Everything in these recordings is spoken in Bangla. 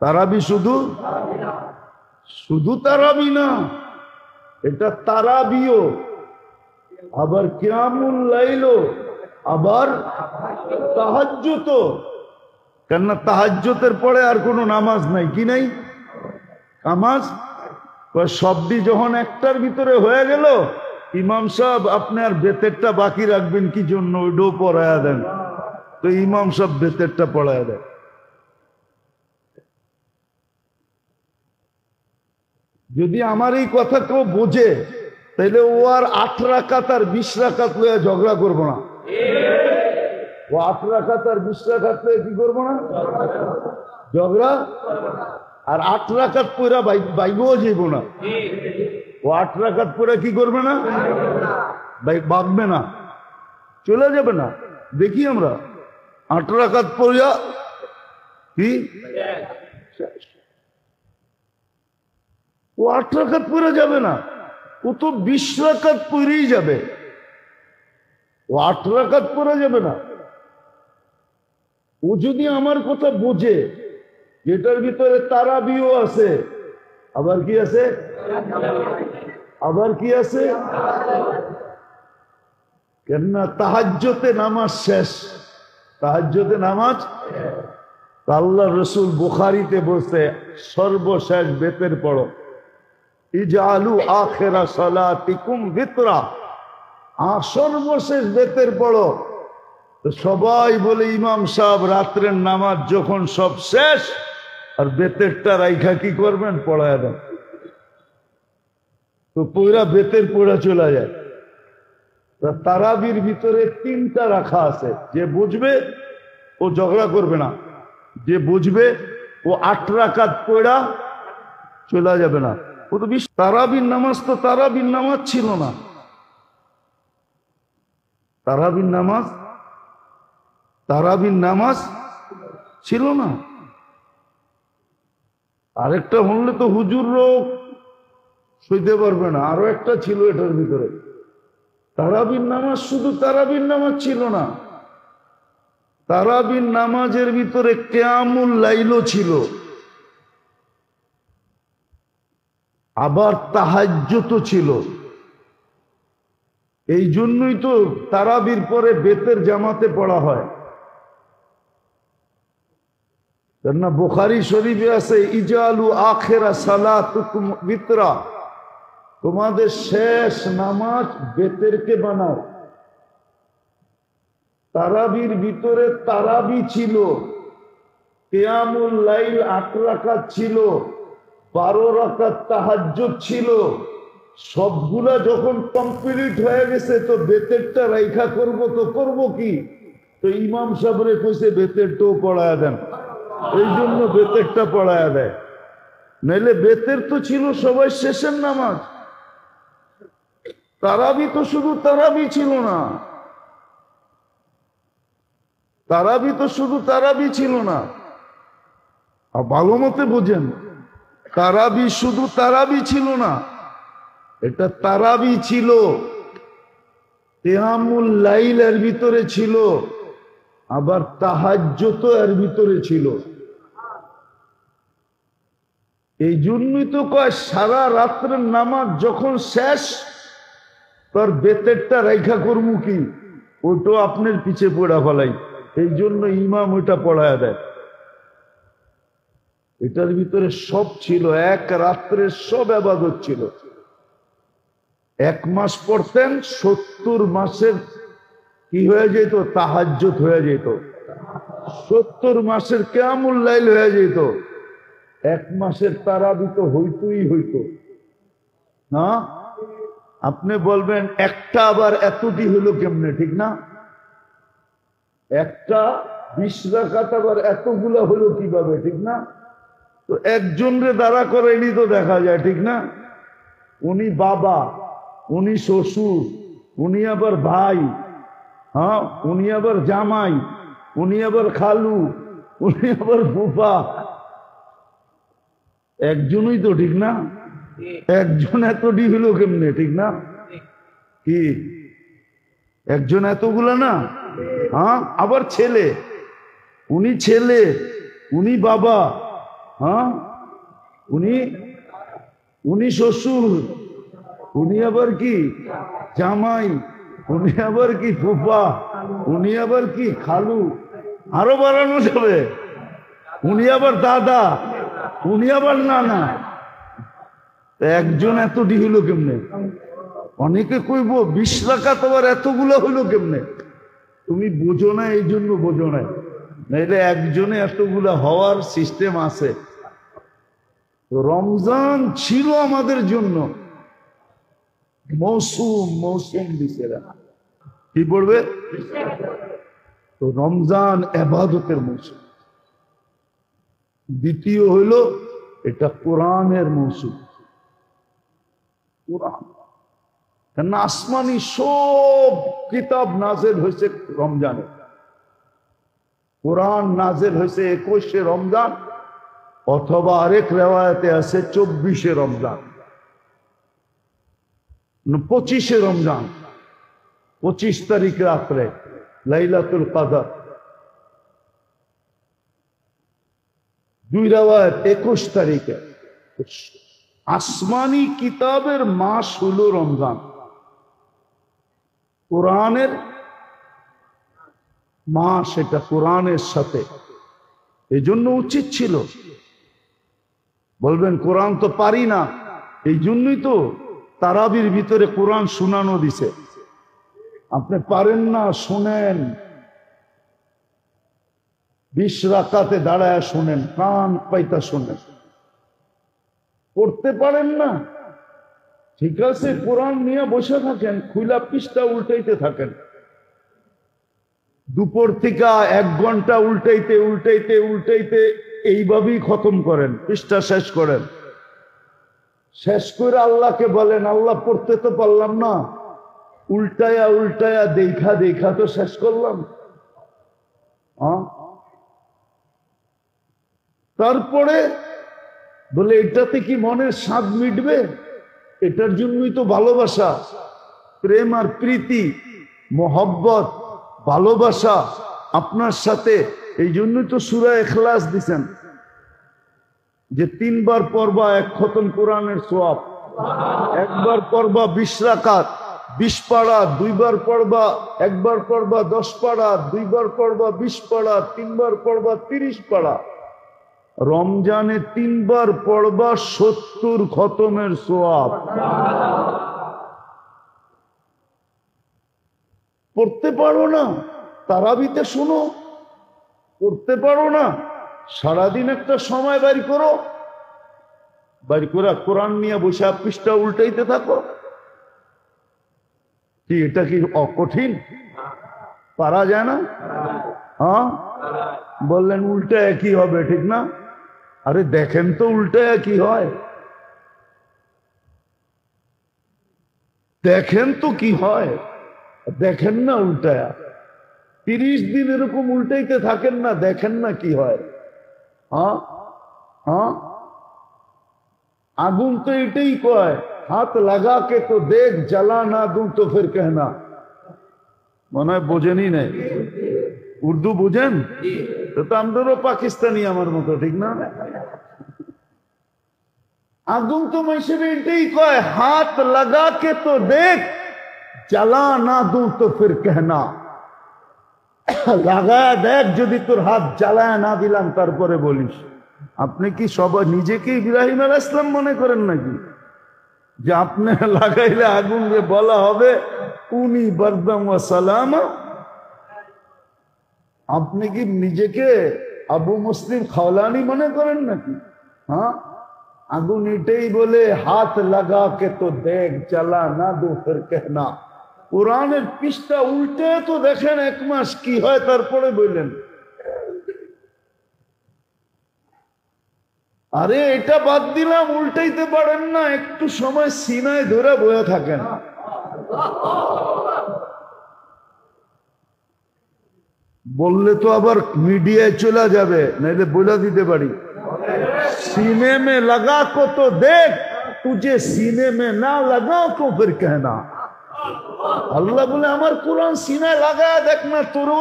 তারাবি শুধু শুধু তারাবি না, এটা তারাবিও, আবার কিয়ামুল লাইলও, আবার তাহাজ্জুদও। কেননা তাহাজ্জুদের পরে আর কোনো নামাজ নাই, কি নাই নামাজ। সবটি যখন একটার ভিতরে হয়ে গেল, ইমাম সাহেব আপনি আর বেতেরটা বাকি রাখবেন কি জন্য, ওইটাও পড়ায়া দেন। তো ইমাম সাহেব বেতেরটা পড়ায়া দেন। যদি আমার এই কথা কেউ বোঝে, তাহলে ও আর 8 রাকাত আর 20 রাকাত লইয়া ঝগড়া করবো না। ও 8 রাকাত আর 20 রাকাত লইয়া কি করবো না, ঝগড়া। আর 8 রাকাত পড়া বাইগও যাইব না। ও 8 রাকাত পড়া কি করবে না, ভাগবে না, চলে যাবে না। দেখি আমরা 8 রাকাত পড়া কি, ও 8 রাকাত পড়ে যাবে না, ও তো 20 রাকাত পড়েই যাবে। ও 8 রাকাত পড়ে যাবে না। ও যদি আমার কথা বোঝে, এটার ভিতরে তারাবিও আছে, আবার কি আছে, আবার কি আছে, কেননা তাহাজ্জুদে নামাজ শেষ, তাহাজ্জুদে নামাজ। আল্লাহ রসুল বুখারীতে বলছে সর্বশেষ বেতের পড়ো, ইজআলু আখিরা সালাতিকুম বিতরা, সর্বশেষ বেতের পড়ো। তো সবাই বলে ইমাম সাহেব রাত্রের নামাজ যখন সব শেষ, আর বেতেরটা রাইখা কি করবেন, পড়ায় দেন। তো পুরা বেতের পড়া চলে যায়। তারাবির ভিতরে 3টা রাখা আছে, যে বুঝবে ও ঝগড়া করবে না, যে বুঝবে ও 8 রাকাত পড়া চলে যাবে না। ও তো তারাবির নামাজ, তো তারাবির নামাজ ছিল না, তারাবির নামাজ, তারাবির নামাজ ছিল না। আরেকটা হলে তো হুজুরও সইতে পারবে না, আরো একটা ছিল এটার ভিতরে। তারাবির নামাজ শুধু তারাবির নামাজ ছিল না, তারাবির নামাজের ভিতরে কিয়ামুল লাইলও ছিল, আবার তাহাজ্জুদও ছিল। এই জন্যই তো তারাবির পরে বেতের জামাতে পড়া হয়। কেননা বুখারী শরীফে আছে ইজআলু আখিরা সালাতুকুম বিতরা, তোমাদের শেষ নামাজ বেতেরকে বানাও। তারাবির ভিতরে তারাবি ছিল, কিয়ামুল লাইল 8 রাকাত ছিল, 12 রাকাত তাহাজ্জুদ ছিল। সবগুলা যখন কমপ্লিট হয়ে গেছে, তো বেতেরটা রাইখা করব, তো করব কি, তো ইমাম সাহেবরে কইছে বেতেরটাও পড়ায়া দেন। এই জন্য বেতেরটা পড়ায়া দেয়, নাইলে বেতের তো ছিল সবাই শেষের নামাজ। তারাবি তো শুধু তারাবি ছিল না, তারাবি তো শুধু তারাবি ছিল না। ভালো মতে বোঝেন, তারাবি শুধু তারাবি ছিল না, এটা তারাবি ছিল, কিয়ামুল লাইল এর ভিতরে ছিল, আবার তাহাজ্জুদ এর ভিতরে ছিল। এই জন্যই তো কয় সারা রাত্রের নামাজ যখন শেষ, তোর বেতেরটা রাইখা করবো কি, ওইটা আপনার পিছে পড়া ফেলাই। এই জন্য ইমাম ওইটা পড়ায় দেয়। এটার ভিতরে সব ছিল, এক রাত্রের সব ইবাদত ছিল। 1 মাস পড়তেন, 70 মাসের কি হয়ে যেত, তাহাজ্জুদ হয়ে যেত। 70 মাসের কিয়ামুল লাইল হয়ে যেত। 1 মাসের তারাবি তো হইতই হইতো না। আপনি বলবেন একটা আবার এতটি হলো কেমনে, ঠিক না? একটা 20 রাকাত আবার এতগুলা হলো কিভাবে, ঠিক না? তো একজনরে দাঁড়া করাইনি তো দেখা যায়, ঠিক না? উনি বাবা, উনি শ্বশুর, উনি আবার ভাই, হ্যাঁ, উনি আবার জামাই, উনি আবার খালু, উনি আবার ফুফা। একজনই তো, ঠিক না? একজন এতটি হলো কেমনে, ঠিক না? কি একজন এতগুলা না? হ্যাঁ, আবার ছেলে, উনি ছেলে, উনি বাবা, হ্যাঁ, উনি উনি শ্বশুর, উনি আবার কি জামাই, উনি আবার কি ফুফা, উনি আবার কি খালু, আরো বাড়ানো যাবে, উনি আবার দাদা, উনি আবার নানা। একজন এতটি হইল কেমনে? অনেকে কইব 20 রাকাত আবার এতগুলো হইল কেমনে? তুমি বোঝো না, এই জন্য বোঝো না, নাইলে একজনে এতগুলা হওয়ার সিস্টেম আছে। রমজান ছিল আমাদের জন্য মৌসুম দিছে। কি পড়বে? তো রমজান ইবাদতের মৌসুম। দ্বিতীয় হইল এটা কোরআনের মৌসুম। কোরআন, কেন আসমানি সব কিতাব নাজেল হয়েছে রমজানে। কোরআন নাজেল হয়েছে 21শে রমজান, অথবা আরেক রেওয়ায়েতে আছে 24শে রমজান, 25শে রমজান, 25 তারিখ রাত্রে লাইলাতুল কদর। দুই রেওয়ায়েত 21 তারিখে। আসমানি কিতাবের মাস হলো রমজান, কোরআনের মাস, এটা কোরআনের সাথে। এই জন্য উচিত ছিল, বলবেন কোরআন তো পারি না, এই জন্যই তো তারাবির ভিতরে কোরআন শোনানো দিছে। আপনি পারেন না, শোনেন, 20 রাকাতে দাঁড়ায় শোনেন, কান পাইতা শোনেন। পড়তে পারেন না, ঠিক আছে, কোরআন নিয়ে বসে থাকেন, খুলা পৃষ্ঠা উল্টাইতে থাকেন। দুপুর থেকে 1 ঘন্টা উল্টাইতে উল্টাইতে উল্টাইতে এইভাবেই খতম করেন, পৃষ্ঠা শেষ করেন। শেষ করে আল্লাহকে বলেন, আল্লাহ পড়তে তো পারলাম না, উল্টায়া উল্টায়া দেখা দেখা তো শেষ করলাম। তারপরে বলে এটাতে কি মনের স্বাদ মিটবে? এটার জন্যই তো ভালোবাসা, প্রেম আর প্রীতি, মোহব্বত, ভালোবাসা আপনার সাথে। এই জন্যই তো সূরা ইখলাস দিছেন, যে 3 বার পড়বা 1 খতম কোরআনের সওয়াব, 1 বার পড়বা 20 রাকাত 20 পারা, 2 বার পড়বা 1 বার পড়বা 10 পারা, 2 বার পড়বা 20 পারা, 3 বার পড়বা 30 পারা। রমজানে 3 বার পড়বা 70 খতমের সওয়াব। পড়তে পারো না, তারাবিতে শোনো। পড়তে পারো না, সারাদিন একটা সময় বাইর করো, বাইর করে কোরআন নিয়ে বসে পৃষ্ঠা উল্টাইতে থাকো। কি এটা কি অকঠিন? পারা যায় না? হ্যাঁ, বললেন উল্টা একই হবে, ঠিক না? আরে দেখেন তো উল্টা একই হয়, দেখেন তো কি হয়, দেখেন না উল্টায়া। 30 দিন এরকম উল্টাইতে থাকেন না, দেখেন না কি হয়। হ্যাঁ হ্যাঁ, আগুন তো এটাই কয়, হাত লাগা কে তো দেখ, জ্বালা না দুম তো ফির कहना। মনে হয় বোঝেনই নাই, উর্দু বোঝেন তো? আমাদেরও পাকিস্তানি আমার মতো, ঠিক না? আগুন তো হিসেবে এটাই কয়, হাত লাগা কে তো দেখ, জ্বালা না দু তো ফির कहना। লাগায়া দেখ, যদি তোর হাত জ্বালায় না দিলাম তারপরে বলিস। আপনি কি সবাই নিজেকে ইব্রাহিম আলাইহিস সালাম মনে করেন নাকি, যে আপনি লাগাইলে আগুন বলা হবে উনি বারদাম ওয়া সালাম? আপনি কি নিজেকে আবু মুসলিম খাওলানি মনে করেন নাকি? হ্যাঁ, আগুন এটাই বলে, হাত লাগা কে তো দেখ, জ্বালা না দো ফির कहना। কোরআনের পৃষ্ঠা উল্টে তো দেখেন 1 মাস কি হয়, তারপরে বললেন। আরে এটা বাদ দিলাম, উল্টাইতে পারেন না, একটু সময় সিনায় ধরে বয়ে থাকেন। বললে তো আবার মিডিয়ায় চলে যাবে, নাইলে বলে দিতে পারি, सीने में लगा को तो देख, तुझे सीने में ना लगा को फिर कहना। আল্লাহ বলে আমার কোরআন সিনায় লাগায় দেখ না, তোরও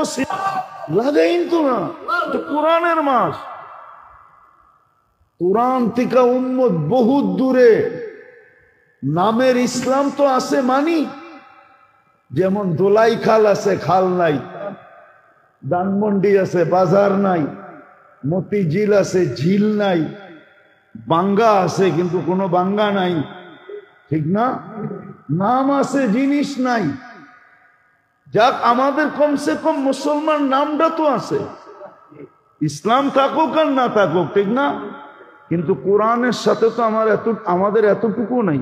লাগাইন তো না, তো কোরআনের মাস। কোরআন থেকে উম্মত বহুত দূরে। নামের ইসলাম তো আছে মানি, যেমন দোলাই খাল আছে, খাল নাই। ধানমন্ডি আছে, বাজার নাই। মতিঝিল আছে, ঝিল নাই। বাঙ্গা আছে, কিন্তু কোনো বাঙ্গা নাই, ঠিক না? নাম আছে, জিনিস নাই। যাক, আমাদের কমসে কম মুসলমান নামটা তো আছে। ইসলাম থাকুক আর না থাকুক, ঠিক না? কিন্তু কোরআনের সাথে তো আমাদের এতটুকু নাই।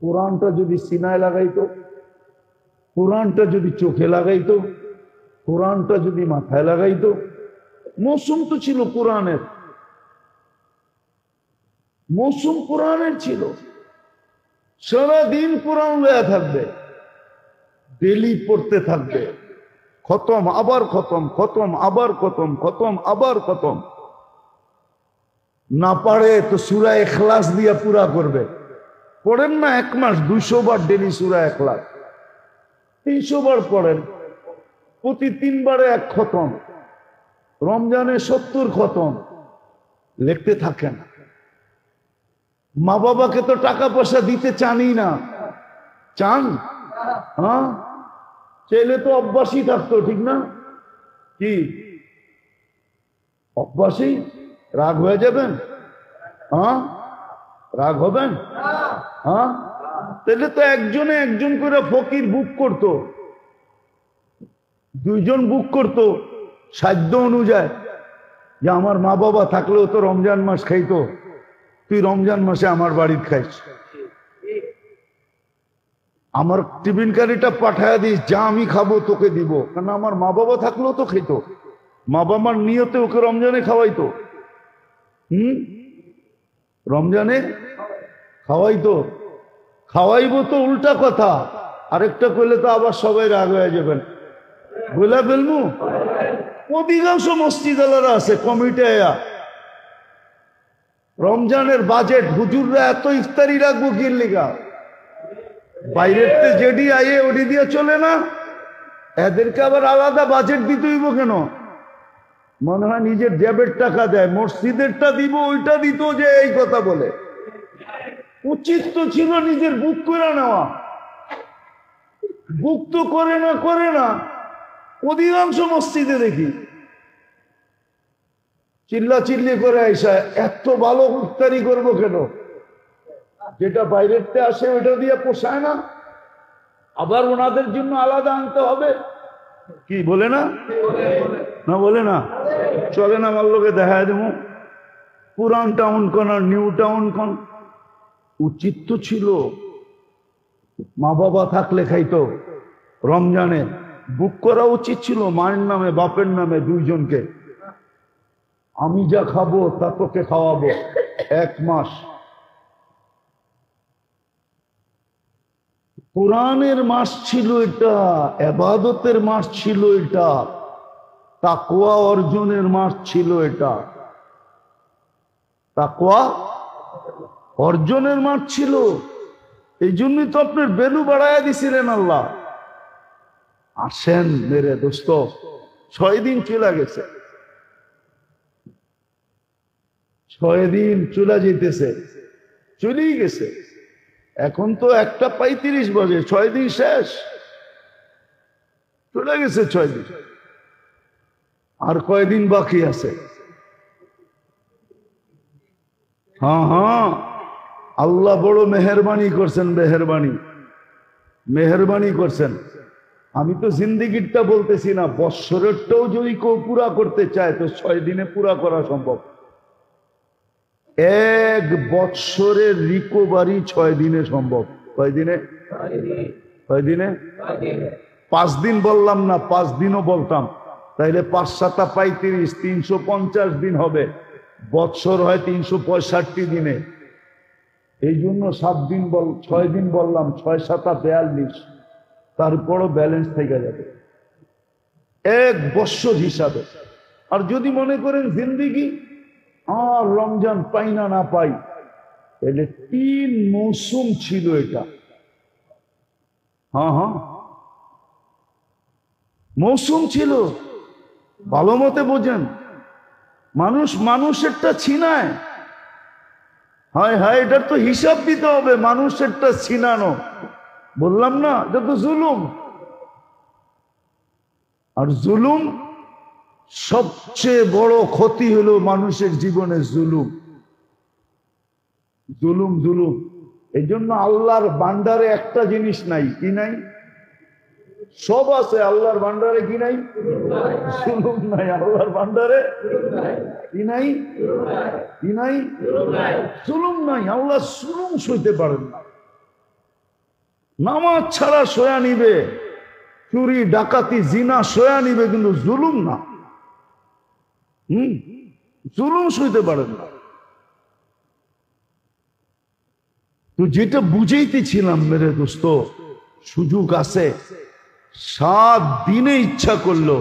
কোরআনটা যদি সিনায় লাগাইতো, কোরআনটা যদি চোখে লাগাইতো, কোরআনটা যদি মাথায় লাগাইতো। মৌসুম তো ছিল কোরআনের, মৌসুম কোরআনের ছিল। সারাদিন কোরআন লয়া থাকবে, ডেলি পড়তে থাকবে। খতম আবার খতম, খতম আবার খতম, খতম আবার খতম। না পারে তো সূরা ইখলাস দিয়া পুরা করবে। পড়েন না, 1 মাস 200 বার ডেলি সূরা ইখলাস, 300 বার পড়েন, প্রতি 3 বারে 1 খতম। রমজানে 70 খতম লিখতে থাকেন। মা বাবাকে তো টাকা পয়সা দিতে চানই না, চান? হ্যাঁ, চাইলে তো অভ্যাসই থাকতো, ঠিক না? কি অভ্যাসই? রাগ হয়ে যাবেন? হ্যাঁ, রাগ হবেন? হ্যাঁ, তাহলে তো একজনে একজন করে ফকির বুক করতো, 2 জন বুক করতো সাধ্য অনুযায়ী, যে আমার মা বাবা থাকলেও তো রমজান মাস খাইতো, তুই রমজান মাসে আমার বাড়িতে খাইস, আমার টিফিন কারিটা পাঠায় দিস, যা আমি খাবো তোকে দিব। কারণ আমার মা বাবা থাকলেও তো খেত, মা বাবার নিয়তে ওকে রমজানে খাওয়াইতো। রমজানে খাওয়াইতো, খাওয়াইবো তো উল্টা কথা। আরেকটা করলে তো আবার সবাই রাগ হয়ে যাবেন, বলে ফেলবো। অধিকাংশ মসজিদ আলারা আছে কমিটি, রমজানের বাজেট হুজুররা এত ইফতারি রাখবো কি লিগা? বাইরের তে যেডি আইয়ে ওডি দিয়ে চলে না, এদেরকে আবার আলাদা বাজেট দিতে হইব কেন? মনে হয় নিজের জেবের টাকা দেয়, মসজিদেরটা দিব, ওইটা দিত যে এই কথা বলে। উচিত তো ছিল নিজের বুক করে নেওয়া। বুক তো করে না। অধিকাংশ মসজিদে দেখি চিল্লা চিল্লি করে আইসা, এত ভালো ইফতারি করবো কেন? যেটা বাইরের তে আসে ওইটা দিয়ে পোষায় না, আবার ওনাদের জন্য আলাদা আনতে হবে। কি বলে না? না বলে না? চলে না, আমার লোকে দেখায় দেবো পুরান টাউন কোন আর নিউ টাউন কোন। উচিত তো ছিল মা বাবা থাকলে খাইতো, রমজানে বুক করা উচিত ছিল মায়ের নামে বাপের নামে 2 জনকে। আমি যা খাবো তা তোকে খাওয়াবো 1 মাস। কোরআনের মাস ছিল এটা, ইবাদতের মাস ছিল এটা, তাকওয়া অর্জনের মাস ছিল এটা, তাকওয়া অর্জনের মাস ছিল। এই জন্যই তো আপনার ভ্যালু বাড়াইয়া দিছিলেন আল্লাহ। আসেন মেরে দোস্ত, 6 দিন চলে গেছে, 6 দিন চলে যেতেছে, চলেই গেছে। এখন তো 1:35 বাজে, 6 দিন শেষ, চলে গেছে 6 দিন। আর কয়দিন বাকি আছে? হ্যাঁ, আল্লাহ বড় মেহেরবানি করছেন, মেহেরবানি করছেন। আমি তো জিন্দিগিরটা বলতেছি না, বৎসরেরটাও যদি কেউ পুরা করতে চায় তো 6 দিনে পুরা করা সম্ভব। 1 বৎসরের রিকভারি 6 দিনে সম্ভব। কয় দিনে? 5 দিন বললাম না, 5 দিনও বলতাম, তাইলে 5 7 35, 350 দিন হবে। বৎসর হয় 365 দিনে, এই জন্য 6 দিন বললাম, 6 7 42, তারপরও ব্যালেন্স থেকে যাবে 1 বৎসর হিসাবে। আর যদি মনে করেন জিন্দিগি আর রমজান পাই না পাই, তাহলে 3 মৌসুম ছিল এটা। হ্যাঁ, মৌসুম ছিল, ভালো মতে বোঝেন। মানুষ মানুষেরটা ছিনায়। হায় হায়, এটার তো হিসাব দিতে হবে। মানুষেরটা ছিনানো, বললাম না, এটা তো জুলুম। আর জুলুম সবচেয়ে বড় ক্ষতি হলো মানুষের জীবনে জুলুম। জুলুম জুলুম এই জন্য আল্লাহর ভান্ডারে একটা জিনিস নাই। কি নাই? সব আছে আল্লাহর ভান্ডারে। কি নাই? জুলুম নাই। আল্লাহর ভান্ডারে কি নাই? কি নাই? জুলুম নাই। আল্লাহ জুলুম সইতে পারেন না। নামাজ ছাড়া সয়া নিবে, চুরি ডাকাতি জিনা সয়া নিবে, কিন্তু জুলুম না। জুলুম সইতে পারেন না। তো যেটা বুঝাইতেছিলাম মেরে দোস্ত, সুযোগ আছে, 7 দিনে ইচ্ছা করলো,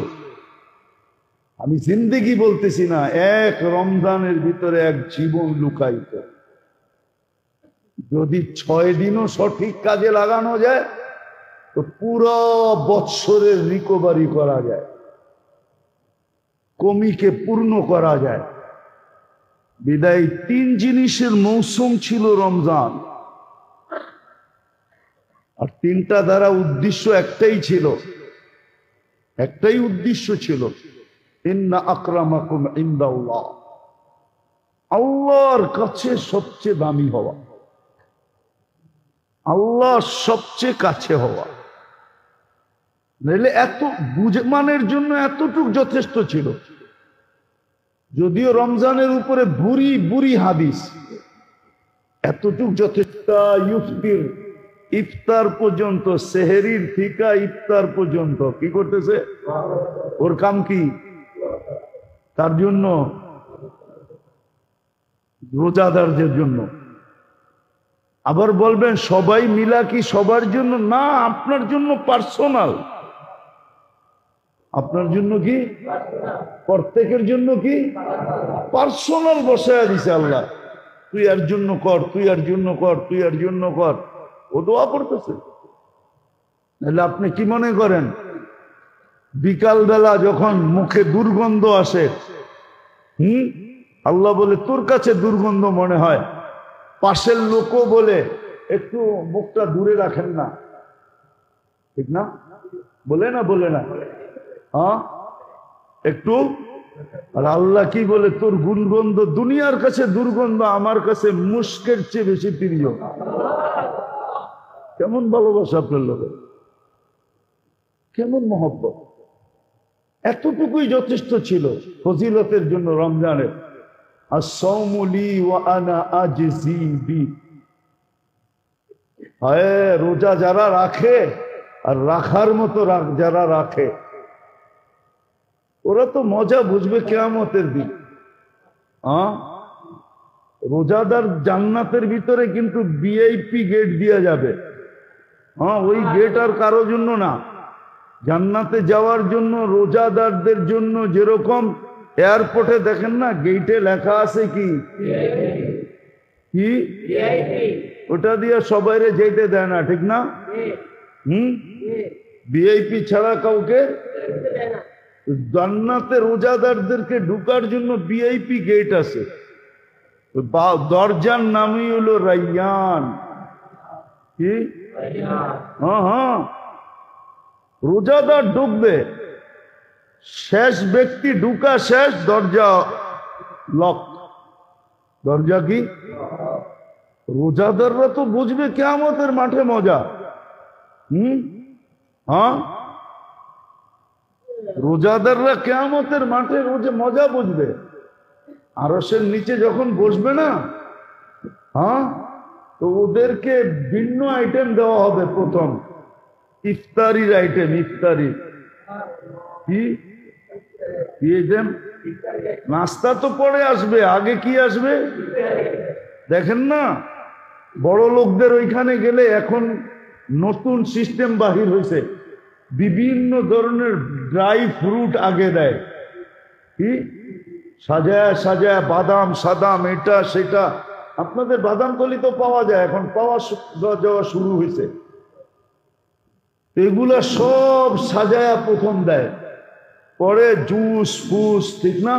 আমি জিন্দেগি বলতেছি না, এক রমজানের ভিতরে এক জীবন লুকাইত। যদি 6 দিনও সঠিক কাজে লাগানো যায় তো পুরো বৎসরের রিকভারি করা যায়, কমিকে পূর্ণ করা যায়। বিদায় 3 জিনিসের মৌসুম ছিল রমজান। আর 3টা দ্বারা উদ্দেশ্য একটাই ছিল, একটাই উদ্দেশ্য ছিল, ইন্না আকরামাকুম ইনদাল্লাহ, আল্লাহর কাছে সবচেয়ে দামি হওয়া, আল্লাহ সবচেয়ে কাছে হওয়া। নইলে এত বুঝমানের জন্য এতটুক যথেষ্ট ছিল। যদিও রমজানের উপরে বুড়ি বুড়ি হাদিস, এতটুক যথেষ্ট। ইফতির, ইফতার পর্যন্ত, সেহরির থিকা ইফতার পর্যন্ত কি করতেছে? ওর কাম কি? তার জন্য, রোজাদারদের জন্য। আবার বলবেন সবাই মিলা কি সবার জন্য? না, আপনার জন্য পার্সোনাল। আপনার জন্য কি? প্রত্যেকের জন্য কি? পার্সোনাল বসায় দিছে আল্লাহ। তুই এর জন্য কর, তুই এর জন্য কর, তুই এর জন্য কর। ও দোয়া করতেছে। তাহলে আপনি কি মনে করেন বিকাল বেলা যখন মুখে দুর্গন্ধ আসে, আল্লাহ বলে তোর কাছে দুর্গন্ধ মনে হয়, পাশের লোকও বলে একটু মুখটা দূরে রাখেন না, ঠিক না? বলে না? বলে না? হ্যাঁ, একটু। আর আল্লাহ কি বলে? তোর দুর্গন্ধ দুনিয়ার কাছে দুর্গন্ধ, আমার কাছে মুস্কের চেয়ে বেশি প্রিয়। কেমন ভালোবাসা আপনার লোকের, কেমন মহব্বত! এতটুকুই যথেষ্ট ছিল ফজিলতের জন্য রমজানের। as-sawmu li wa ana ajzi bi, রোজা যারা রাখে আর রাখার মতো যারা রাখে, ওরা তো মজা বুঝবে কিয়ামতের দিন। রোজাদার জান্নাতের ভিতরে কিন্তু ভিআইপি গেট দিয়া যাবে। ওই গেট আর কারো জন্য না। জান্নাতে যাওয়ার জন্য রোজাদারদের জন্য যেরকম এয়ারপোর্টে দেখেন না গেটে লেখা আছে কি কি ওটা দিয়ে সবাইরে যেতে দেয় না, ঠিক না? ভিআইপি ছাড়া কাউকে জান্নাতে রোজাদারদেরকে ঢুকার জন্য ভিআইপি গেট আছে। দরজার নামই হলো রাইয়ান। কি? হ্যাঁ, রোজাদার ঢুকবে, শেষ ব্যক্তি ঢুকা শেষ, দরজা লক। দরজা কি? রোজাদাররা তো বুঝবে কিয়ামতের মাঠে মজা। হ্যাঁ, রোজাদাররা কিয়ামতের মাঠে মজা বুঝবে। আরশের নিচে যখন বসবে না, তো ওদেরকে ভিন্ন আইটেম দেওয়া হবে। প্রথম ইফতারির আইটেম। ইফতারি কি? নাস্তা তো পরে আসবে, আগে কি আসবে দেখেন না? বড় লোকদের ওইখানে গেলে এখন নতুন সিস্টেম বাহির হয়েছে, বিভিন্ন ধরনের ড্রাই ফ্রুট আগে দেয়। কি? সাজায় সাজায় বাদাম সাদাম, এটা সেটা। আপনাদের বাদাম কলি তো পাওয়া যায়, এখন পাওয়া যাওয়া শুরু হয়েছে। এগুলা সব সাজায়া প্রথম দেয়, পরে জুস ফুস, ঠিক না?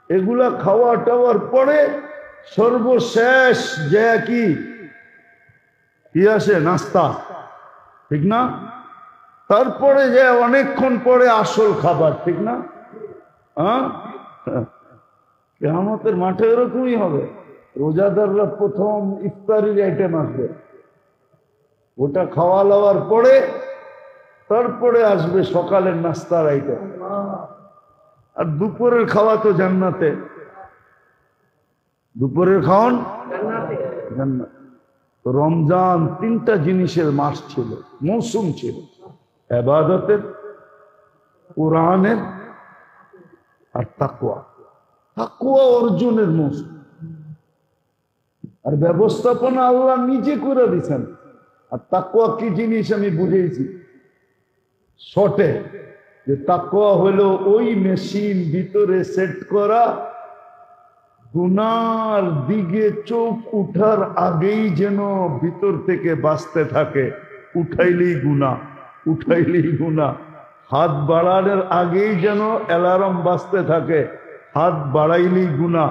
এগুলা খাওয়া টাওয়ার পরে সর্বশেষ যে কি আসে? নাস্তা, ঠিক না? তারপরে যে অনেকক্ষণ পরে আসল খাবার, ঠিক না? হ্যাঁ, কিয়ামতের মাঠে এরকমই হবে। রোজাদাররা প্রথম ইফতারির আইটেম আসবে, ওটা খাওয়া লওয়ার পরে তারপরে আসবে সকালের নাস্তার আইটেম। আর দুপুরের খাওয়া তো জান্নাতে, দুপুরের খাওয়ান জান্নাত। রমজান 3টা জিনিসের মাস ছিল, মৌসুম ছিল, ইবাদতের, কোরআনের আর তাকওয়া। তাকওয়া অর্জনের মৌসুম। আর ব্যবস্থাপনা আল্লাহ নিজে করে দিচ্ছেন। আর তাকওয়া কি জিনিস আমি বুঝেছি শর্টে, যে তাকওয়া হলো ওই মেশিন ভিতরে সেট করা, গুনার দিকে চোখ উঠার আগেই যেন ভিতর থেকে বাঁচতে থাকে। উঠাইলেই গুনাহ, উঠাইলেই গুনাহ। হাত বাড়ানোর আগেই যেন অ্যালার্ম বাজতে থাকে, হাত বাড়াইলেই গুনাহ,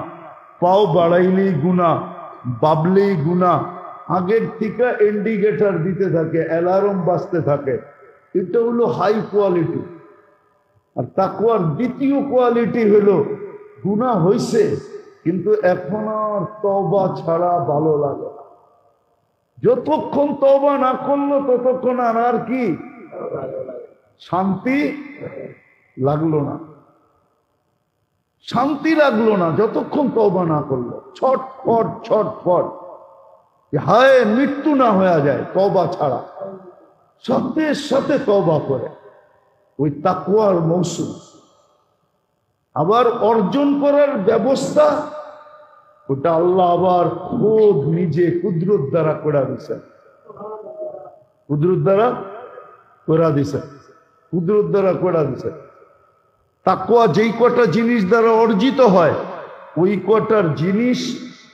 পাও বাড়াইলেই গুনাহ, বাবলেই গুনাহ। আগের থেকে ইন্ডিকেটর দিতে থাকে, অ্যালার্ম বাজতে থাকে। এটা হলো হাই কোয়ালিটি। আর তাকওয়ার দ্বিতীয় কোয়ালিটি হলো গুনাহ হইছে কিন্তু এখন আর তওবা ছাড়া ভালো লাগে না। যতক্ষণ তওবা না করলো ততক্ষণ আর কি শান্তি লাগলো না, শান্তি লাগলো না যতক্ষণ তওবা না করলো। ছটফট ছটফট, হায় মৃত্যু না হয়ে যায় তওবা ছাড়া। সাথে সাথে তওবা করে, ওই তাকওয়ার মৌসুম। আবার অর্জন করার ব্যবস্থা ওটা আল্লাহ আবার খোদ নিজে কুদরত দ্বারা করে দিছেন, কুদরত দ্বারা করে দিছেন, কুদরত দ্বারা করে দিছেন। তাকওয়া যেই কটা জিনিস দ্বারা অর্জিত হয় ওই কটার জিনিস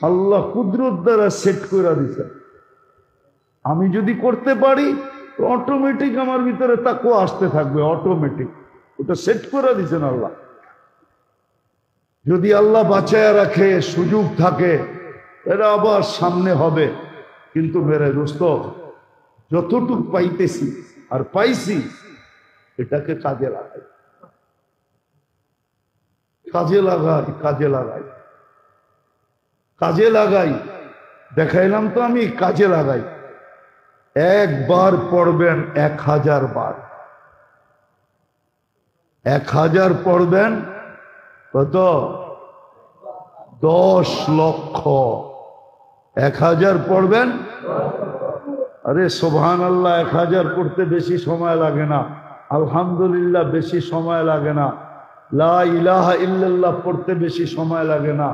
আল্লাহ কুদরত দ্বারা সেট করে দিছেন। আমি যদি করতে পারি তো অটোমেটিক আমার ভিতরে তাকওয়া আসতে থাকবে, অটোমেটিক। ওটা সেট করে দিছেন আল্লাহ। যদি আল্লাহ বাঁচায় রাখে, সুযোগ থাকে, এরা আবার সামনে হবে। কিন্তু মেরে দোস্ত, যতটুক পাইতেছি আর পাইছি এটাকে কাজে লাগাই, কাজে লাগাই, কাজে লাগাই, কাজে লাগাই। দেখাইলাম তো আমি, কাজে লাগাই। একবার পড়বেন 1000 বার, 1000 পড়বেন কত? 10 লক্ষ। 1000 পড়বেন। আরে সুবহানাল্লাহ, 1000 পড়তে বেশি সময় লাগে না, আলহামদুলিল্লাহ বেশি সময় লাগে না, লা ইলাহা ইল্লাল্লাহ পড়তে বেশি সময় লাগে না,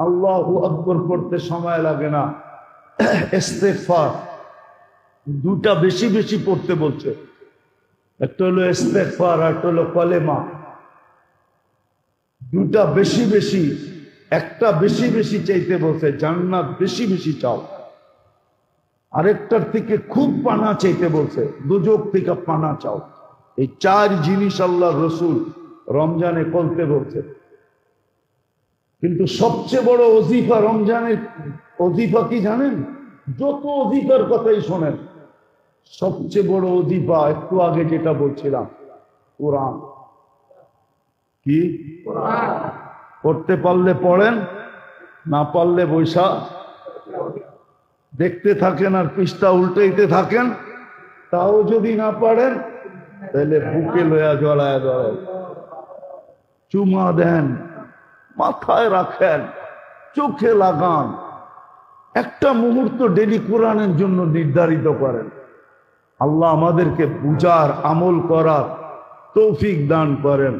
আল্লাহু আকবার পড়তে সময় লাগে না। ইস্তেগফার দুটা বেশি বেশি পড়তে বলছে, একটা হলো ইস্তেগফার আর একটা হলো কলেমা। দুটা বেশি বেশি, একটা বেশি বেশি চাইতে বলছে, জান্নাত বেশি বেশি চাও। আরেকটার থেকে খুব পানা চাইতে বলছে, দুজক থেকে পানা চাও। এই 4 জিনিস আল্লাহ রসুল রমজানে করতে বলছে। কিন্তু সবচেয়ে বড় ওজিফা রমজানের ওজিফা কি জানেন? যত ওজিফার কথাই শোনেন, সবচেয়ে বড় ওজিফা একটু আগে যেটা বলছিলাম, কোরআন। কি পড়তে পারলে পড়েন, না পারলে বৈশা দেখতে থাকেন আর পৃষ্ঠা উল্টাইতে থাকেন। তাও যদি না পারেন তাহলে বুকে লয়া জড়ায় ধরেন, চুমা দেন, মাথায় রাখেন, চোখে লাগান। একটা মুহূর্ত ডেলি কোরআনের জন্য নির্ধারিত করেন। আল্লাহ আমাদেরকে বুঝার, আমল করার তৌফিক দান করেন।